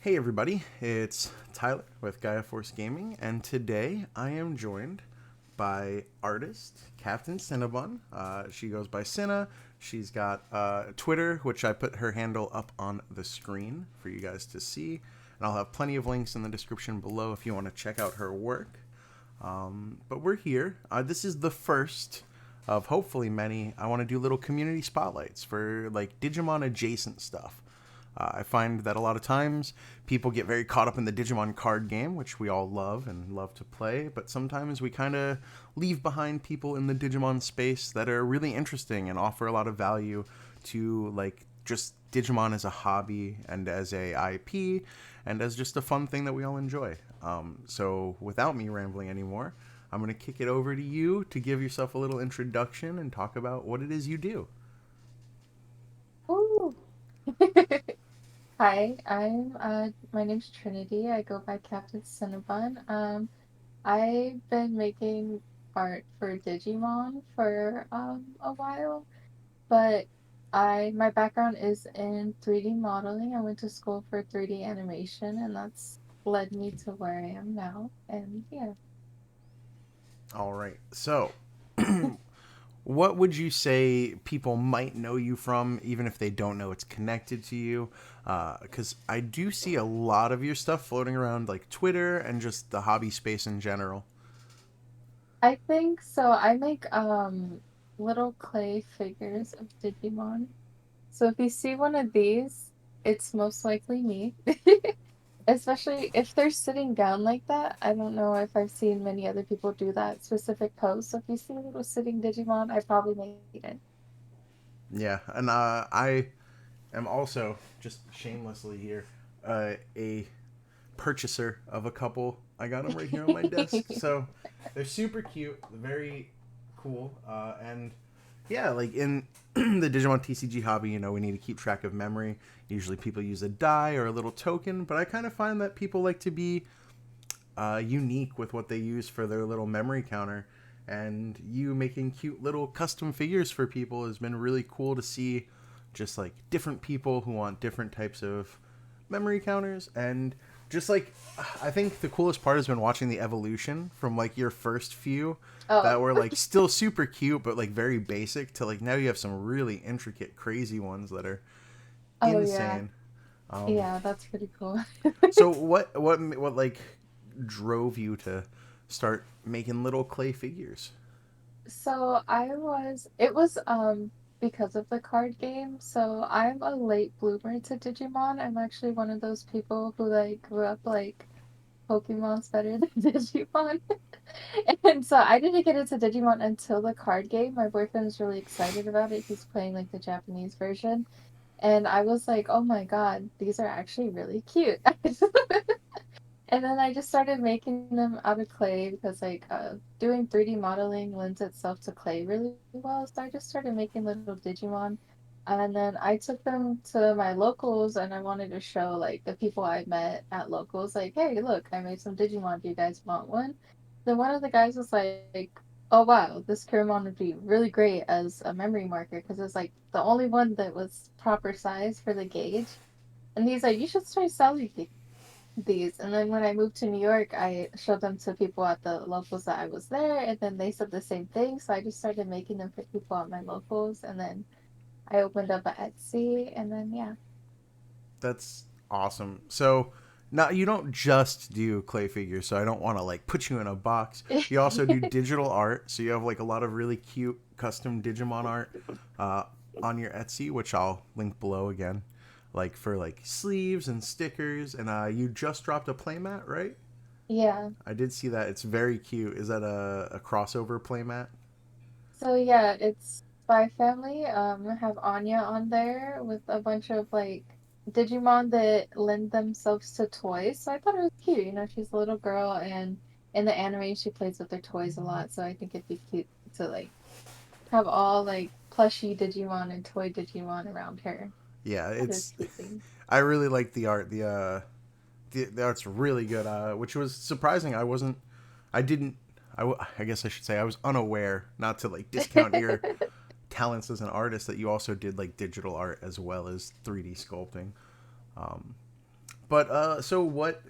Hey everybody, it's Tyler with Gaia Force Gaming, and today I am joined by artist Captain Cinnabun. She goes by Cinna. She's got Twitter, which I put her handle up on the screen for you guys to see, and I'll have plenty of links in the description below if you want to check out her work. But we're here. This is the first of hopefully many. I want to do little community spotlights for like Digimon adjacent stuff. I find that a lot of times people get very caught up in the Digimon card game, which we all love and love to play, but sometimes we kind of leave behind people in the Digimon space that are really interesting and offer a lot of value to like just Digimon as a hobby and as a IP and as just a fun thing that we all enjoy. So without me rambling anymore, I'm going to kick it over to you to give yourself a little introduction and talk about what it is you do. Ooh. Hi, I'm my name's Trinity. I go by Captain Cinnabun. I've been making art for Digimon for a while, but I my background is in 3D modeling. I went to school for 3D animation, and that's led me to where I am now. And yeah. All right. So, what would you say people might know you from, even if they don't know it's connected to you? Because I do see a lot of your stuff floating around, like Twitter and just the hobby space in general. I think so. I make little clay figures of Digimon. So if you see one of these, it's most likely me. Especially if they're sitting down like that. I don't know if I've seen many other people do that specific pose. So if you see a little sitting Digimon, I probably made it. Yeah, and I am also just shamelessly here a purchaser of a couple. I got them right here on my desk, so they're super cute, very cool, and yeah, like in the Digimon TCG hobby, we need to keep track of memory. Usually, people use a die or a little token, but I kind of find that people like to be unique with what they use for their little memory counter. And you making cute little custom figures for people has been really cool to see. Just like different people who want different types of memory counters, and just like I think the coolest part has been watching the evolution from like your first few Oh, that were like still super cute but like very basic to like now you have some really intricate crazy ones that are oh yeah. insane. um Yeah, that's pretty cool. so what like drove you to start making little clay figures? So it was because of the card game. So I'm a late bloomer to Digimon. I'm actually one of those people who like grew up like Pokemon's better than Digimon. And so I didn't get into Digimon until the card game. My boyfriend's really excited about it. He's playing like the Japanese version. And I was like, oh my God, these are actually really cute. And then I just started making them out of clay because like doing 3D modeling lends itself to clay really well. So I just started making little Digimon. And then I took them to my locals and I wanted to show like the people I met at locals, like, hey, look, I made some Digimon. Do you guys want one? Then one of the guys was like, oh wow, this Kuramon would be really great as a memory marker because it's like the only one that was proper size for the gauge. And he's like, you should start selling these. And then when I moved to New York, I showed them to people at the locals that I was there, and then they said the same thing. So I just started making them for people at my locals, and then I opened up a Etsy, and then yeah. That's awesome. So now you don't just do clay figures, so I don't want to like put you in a box. You also do digital art, so you have like a lot of really cute custom Digimon art uh, on your Etsy, which I'll link below again, like for like sleeves and stickers. And you just dropped a playmat, right? Yeah. I did see that. It's very cute. Is that a crossover playmat? So yeah, it's Spy Family. I have Anya on there with a bunch of like Digimon that lend themselves to toys. So I thought it was cute. You know, she's a little girl, and in the anime, she plays with her toys a lot. So I think it'd be cute to like have all like plushy Digimon and toy Digimon around her. Yeah, That is it's. cute. I really like the art. The art's really good. Which was surprising. I wasn't. I didn't. I guess I should say I was unaware. Not to like discount your talents as an artist, that you also did like digital art as well as 3D sculpting. Um, But so what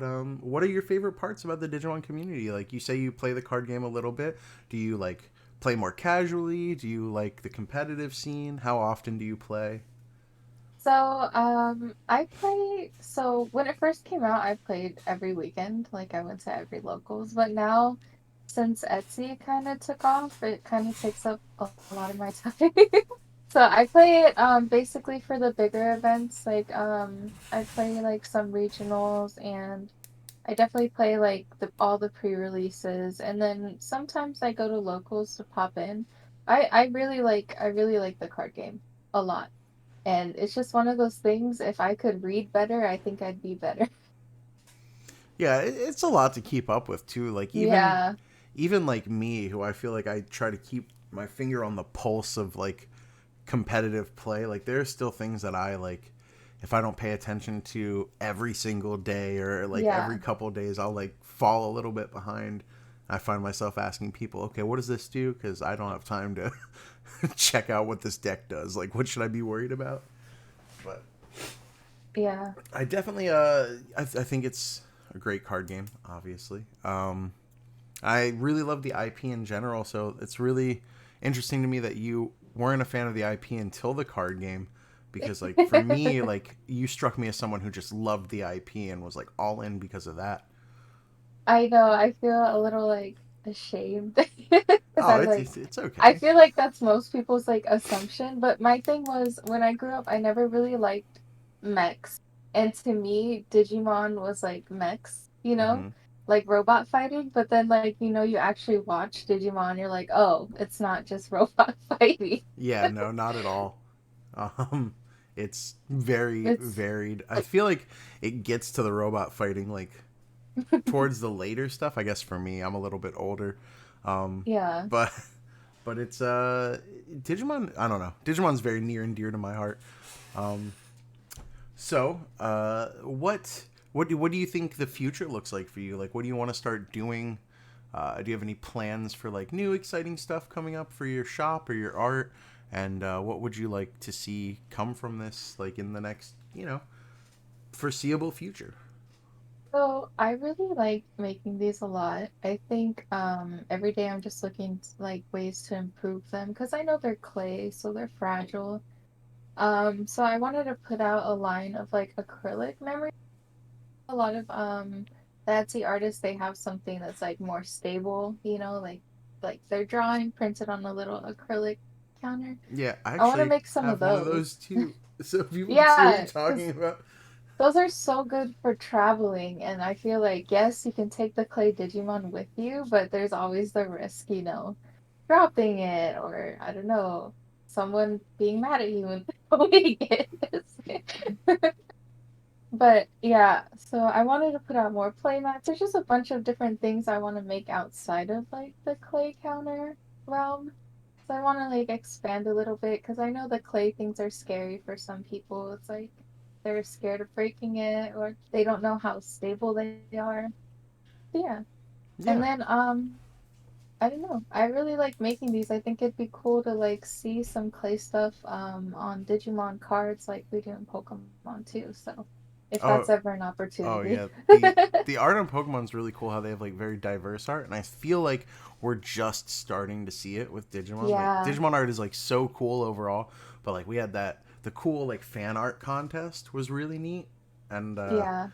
are your favorite parts about the Digimon community? Like you say you play the card game a little bit. Do you like play more casually? Do you like the competitive scene? How often do you play? So, I play, so when it first came out, I played every weekend, like I went to every locals, but now since Etsy kind of took off, it kind of takes up a lot of my time. So I play it basically for the bigger events, like I play like some regionals and I definitely play like all the pre-releases and then sometimes I go to locals to pop in. I really like the card game a lot. And it's just one of those things, if I could read better, I think I'd be better. Yeah, it's a lot to keep up with too. Like Yeah. even like me, who I feel like I try to keep my finger on the pulse of like competitive play. Like there are still things that I like if I don't pay attention to every single day or like every Yeah. couple days, I'll like fall a little bit behind. I find myself asking people, okay, what does this do? Because I don't have time to check out what this deck does. Like, what should I be worried about? But Yeah. I definitely, I think it's a great card game. Obviously, I really love the IP in general. So it's really interesting to me that you weren't a fan of the IP until the card game, because like for me, like you struck me as someone who just loved the IP and was like all in because of that. I know, I feel a little like ashamed because Oh, I like it's I okay. feel like that's most people's like assumption, but my thing was when I grew up, I never really liked mechs. And to me, Digimon was like mechs, Hmm. like robot fighting, but then like you actually watch Digimon, you're like, "Oh, it's not just robot fighting." Yeah, no, not at all. Um, it's very It's varied. I feel like it gets to the robot fighting like towards the later stuff. I guess for me, I'm a little bit older, yeah. but it's Digimon. I don't know. Digimon's very near and dear to my heart. Um, so what do you think the future looks like for you? Like, what do you want to start doing? Do you have any plans for like new exciting stuff coming up for your shop or your art? And what would you like to see come from this, like in the next, foreseeable future? So I really like making these a lot. I think every day I'm just looking like ways to improve them because I know they're clay, so they're fragile. So I wanted to put out a line of like acrylic memory. A lot of the Etsy artists they have something that's like more stable, like they're drawing printed on a little acrylic counter. Yeah, I I want to actually make some of have one of those those. too. So people can see what you're Yeah, talking because about. those are so good for traveling, and I feel like, yes, you can take the clay Digimon with you, but there's always the risk, dropping it, or I don't know, someone being mad at you and throwing it. But yeah, so I wanted to put out more play mats. There's just a bunch of different things I want to make outside of like the clay counter realm. So I want to like expand a little bit because I know the clay things are scary for some people. It's like they're scared of breaking it or they don't know how stable they are. But yeah. And Yeah. then I don't know. I really like making these. I think it'd be cool to like see some clay stuff on Digimon cards like we do in Pokemon too. So if Oh, that's ever an oh opportunity. yeah. The art on Pokemon's really cool. How they have like very diverse art, and I feel like we're just starting to see it with Digimon. Like Yeah. Digimon art is like so cool overall, but like we had the cool like fan art contest was really neat, and Yeah.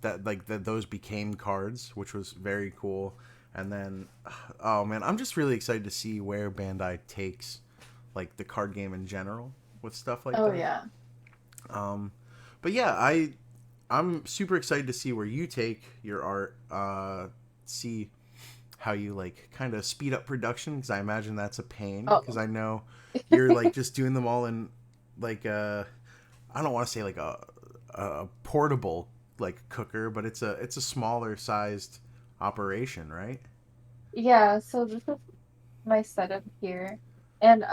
those became cards, which was very cool. And then, oh man, I'm just really excited to see where Bandai takes like the card game in general with stuff like Oh that. yeah. Um, but yeah, I'm super excited to see where you take your art. See how you like kind of speed up production because I imagine that's a pain because Oh. I know you're like just doing them all in like I don't want to say like a portable like cooker, but it's a smaller sized operation, right? Yeah, so this is my setup here. And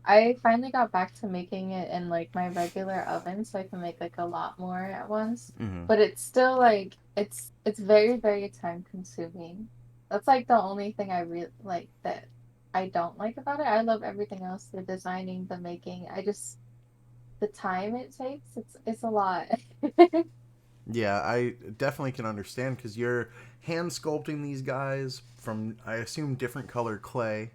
I finally got back to making it in like my regular oven so I can make like a lot more at once. Mm-hmm. But it's still like it's very, very time consuming. That's like the only thing I really like that I don't like about it. I love everything else, the designing, the making. I just the time it takes, it's a lot. Yeah, I definitely can understand because you're hand sculpting these guys from, I assume, different color clay,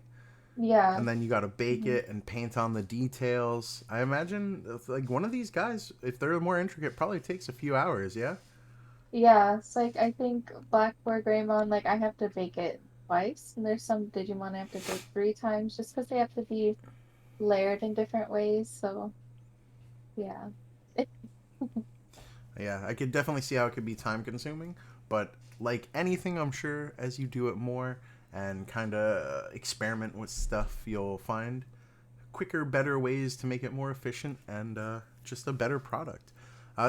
Yeah. and then you got to bake Mhm. it and paint on the details. I imagine like one of these guys, if they're more intricate, probably takes a few hours. Yeah. Yeah, it's like I think Black or Greymon, like I have to bake it twice, and there's some Digimon I have to bake 3 times just because they have to be layered in different ways. So yeah. Yeah, I could definitely see how it could be time consuming, but like anything, I'm sure as you do it more and kind of experiment with stuff, you'll find quicker, better ways to make it more efficient and just a better product.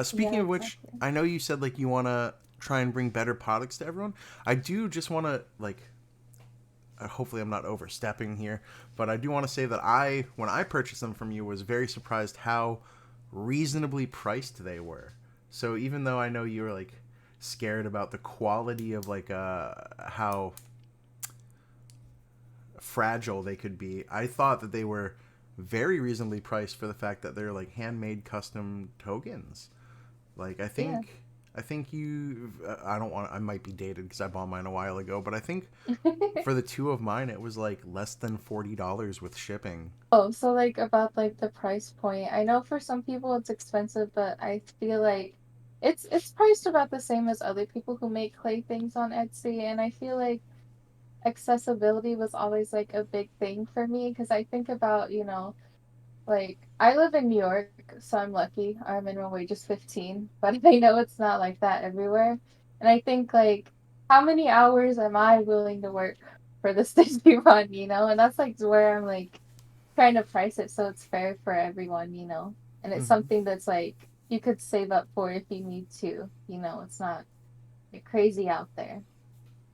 Speaking Yeah, of which, exactly. I know you said like you want to try and bring better products to everyone. I do just want to like hopefully I'm not overstepping here, but I do want to say that when I purchased them from you, was very surprised how reasonably priced they were. So even though I know you were like scared about the quality of like how fragile they could be, I thought that they were very reasonably priced for the fact that they're like handmade custom tokens. Like Yeah. I think you I don't want I might be dated because I bought mine a while ago, but I think for the two of mine, it was like less than $40 with shipping. Oh, so like about like the price point. I know for some people it's expensive, but I feel like it's priced about the same as other people who make clay things on Etsy, and I feel like accessibility was always like a big thing for me because I think about, like I live in New York, so I'm lucky. Our minimum wage is 15, but I know it's not like that everywhere. And I think like how many hours am I willing to work for this Disney run, And that's like where I'm like trying to price it so it's fair for everyone. And it's Hmm. something that's like you could save up for if you need to. It's not like, crazy out there.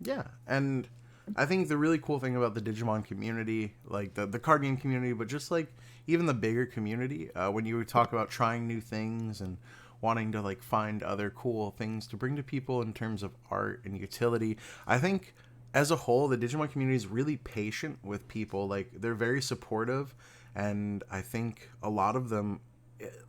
Yeah, and I think the really cool thing about the Digimon community, like the card game community, but just like even the bigger community, when you talk about trying new things and wanting to like find other cool things to bring to people in terms of art and utility, I think as a whole the Digimon community is really patient with people. Like they're very supportive, and I think a lot of them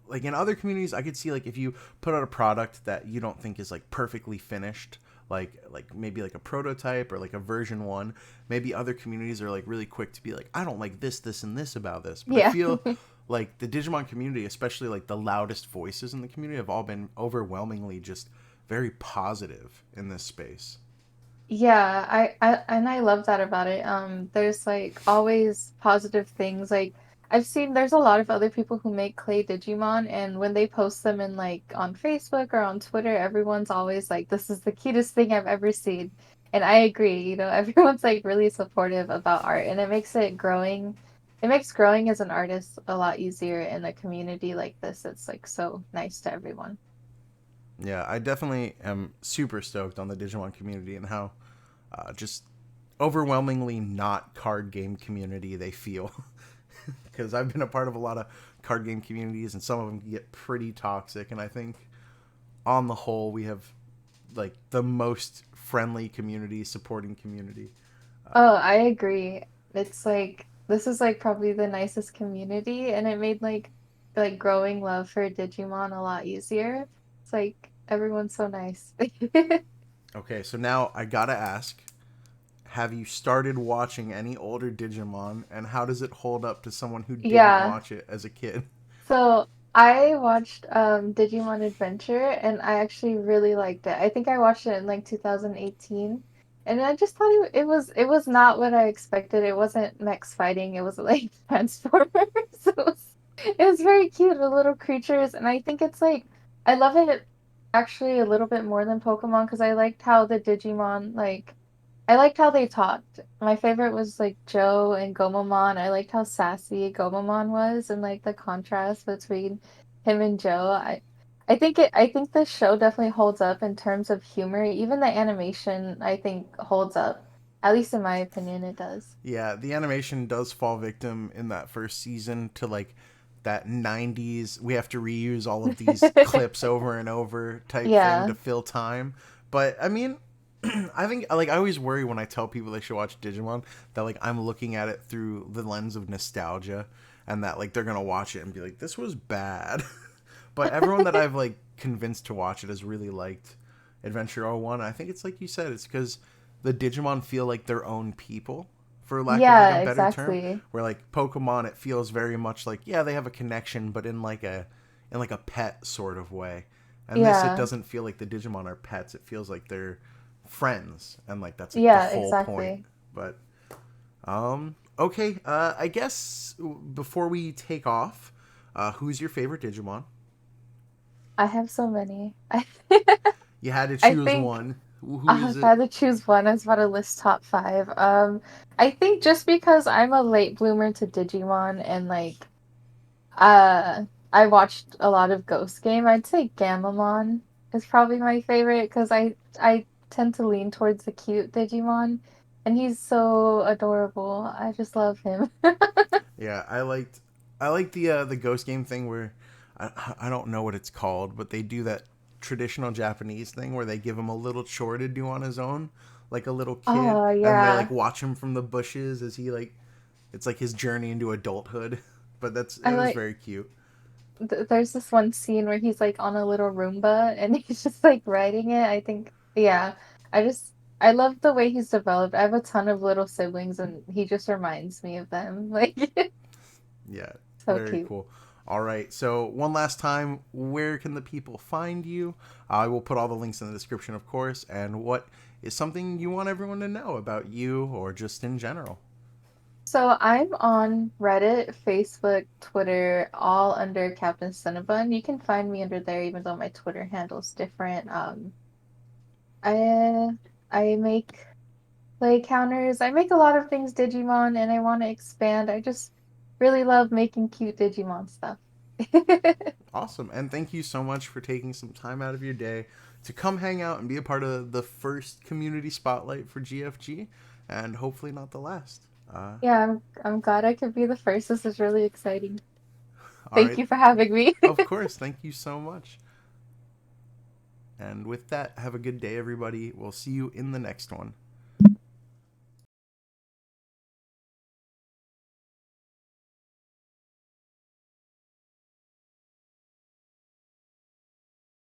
like in other communities I could see like if you put out a product that you don't think is like perfectly finished, like maybe like a prototype or like a version 1, maybe other communities are like really quick to be like I don't like this and this about this, but I Yeah. feel like the Digimon community, especially like the loudest voices in the community, have all been overwhelmingly just very positive in this space. Yeah, I love that about it. There's like always positive things. Like I've seen there's a lot of other people who make clay Digimon, and when they post them in like on Facebook or on Twitter, everyone's always like, "This is the cutest thing I've ever seen." And I agree, everyone's like really supportive about art, and it makes it makes growing as an artist a lot easier in a community like this. It's like so nice to everyone. Yeah, I definitely am super stoked on the Digimon community and how just overwhelmingly not card game community they feel. Because I've been a part of a lot of card game communities, and some of them get pretty toxic. And I think on the whole, we have like the most friendly community, supporting community. Oh, I agree. It's like this is like probably the nicest community and it made like growing love for Digimon a lot easier. It's like everyone's so nice. Okay, so now I gotta ask: have you started watching any older Digimon, and how does it hold up to someone who didn't Yeah. watch it as a kid? So I watched Digimon Adventure and I actually really liked it. I think I watched it in like 2018 and I just thought it was not what I expected. It wasn't mechs fighting, it was like Transformers. It was very cute, the little creatures, and I think it's like I love it actually a little bit more than Pokemon because I liked how the Digimon like I liked how they talked. My favorite was like Joe and Gomamon. I liked how sassy Gomamon was and like the contrast between him and Joe. I think the show definitely holds up in terms of humor. Even the animation I think holds up. At least in my opinion it does. Yeah, the animation does fall victim in that first season to like that 90s we have to reuse all of these clips over and over type thing to Yeah. fill time. But I mean, I think like I always worry when I tell people they should watch Digimon that like I'm looking at it through the lens of nostalgia and that like they're gonna watch it and be like this was bad. But everyone that I've like convinced to watch it has really liked Adventure 01. I think it's like you said, it's because the Digimon feel like their own people, for lack of like a Yeah, better term. exactly. Where like Pokemon, it feels very much like yeah they have a connection, but in like a pet sort of way. And this, it Yeah. doesn't feel like the Digimon are pets. It feels like they're friends, and like that's like the Yeah, whole point. exactly. But okay. I guess before we take off, who's your favorite Digimon? I have so many. You had to I choose think one. Who is if I it? had to choose one, I was about to list top five. I think just because I'm a late bloomer to Digimon and like uh I watched a lot of Ghost Game, I'd say Gamamon is probably my favorite because I tend to lean towards the cute Digimon and he's so adorable. I just love him. Yeah, I liked the ghost game thing where I don't know what it's called, but they do that traditional Japanese thing where they give him a little chore to do on his own, like a little kid, Oh and they like yeah. watch him from the bushes as he like it's like his journey into adulthood. But it I was like very cute. there's this one scene where he's like on a little Roomba and he's just like riding it. I think, yeah, I just, I love the way he's developed. I have a ton of little siblings and he just reminds me of them. Like, Yeah, so very cute. cool. All right, so one last time, where can the people find you? I will put all the links in the description, of course. And what is something you want everyone to know about you or just in general? So I'm on Reddit, Facebook, Twitter, all under Captain Cinnabun. You can find me under there, even though my Twitter handle's different. I I make play counters. I make a lot of things Digimon and I want to expand. I just really love making cute Digimon stuff. Awesome. And thank you so much for taking some time out of your day to come hang out and be a part of the first community spotlight for GFG and hopefully not the last. Yeah, I'm glad I could be the first. This is really exciting. All Thank right. you for having me. Of course. Thank you so much. And with that, have a good day, everybody. We'll see you in the next one.